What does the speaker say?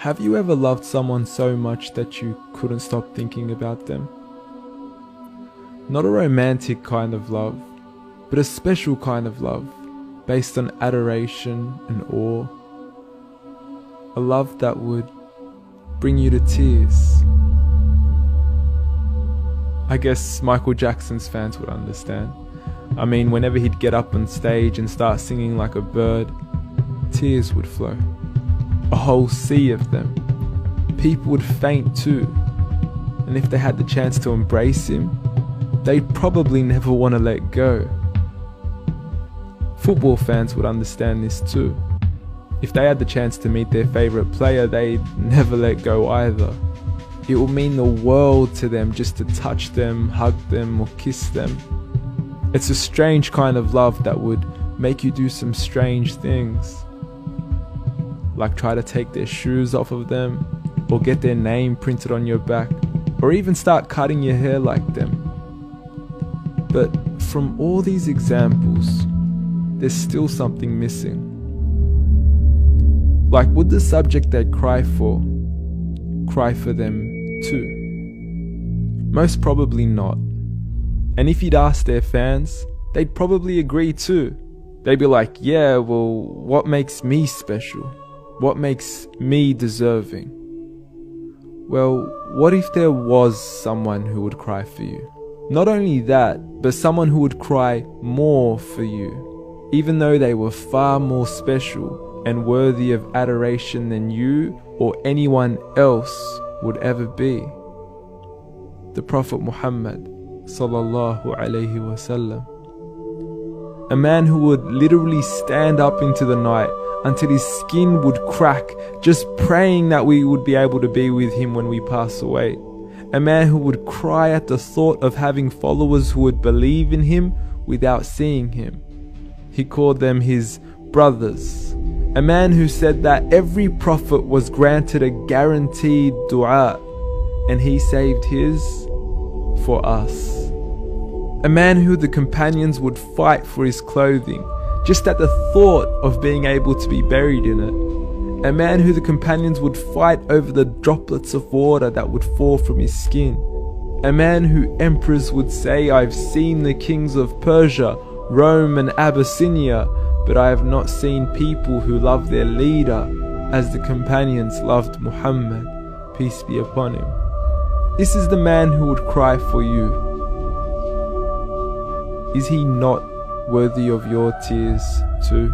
Have you ever loved someone so much that you couldn't stop thinking about them? Not a romantic kind of love, but a special kind of love, based on adoration and awe. A love that would bring you to tears. I guess Michael Jackson's fans would understand. I mean, whenever he'd get up on stage and start singing like a bird, tears would flow. A whole sea of them. People would faint too. And if they had the chance to embrace him, they'd probably never want to let go. Football fans would understand this too. If they had the chance to meet their favourite player, they'd never let go either. It will mean the world to them just to touch them, hug them, or kiss them. It's a strange kind of love that would make you do some strange things. Like try to take their shoes off of them, or get their name printed on your back, or even start cutting your hair like them. But from all these examples, there's still something missing. Like, would the subject they cry for them too? Most probably not. And if you'd ask their fans, they'd probably agree too. They'd be like, yeah, well, what makes me special? What makes me deserving? Well, what if there was someone who would cry for you? Not only that, but someone who would cry more for you, even though they were far more special and worthy of adoration than you or anyone else would ever be. The Prophet Muhammad sallallahu alaihi wasallam. A man who would literally stand up into the night until his skin would crack, just praying that we would be able to be with him when we pass away. A man who would cry at the thought of having followers who would believe in him without seeing him. He called them his brothers. A man who said that every prophet was granted a guaranteed dua, and he saved his for us. A man who the companions would fight for his clothing, just at the thought of being able to be buried in it. A man who the companions would fight over the droplets of water that would fall from his skin. A man who emperors would say, I've seen the kings of Persia, Rome and Abyssinia, but I have not seen people who love their leader as the companions loved Muhammad, peace be upon him. This is the man who would cry for you. Is he not worthy of your tears too?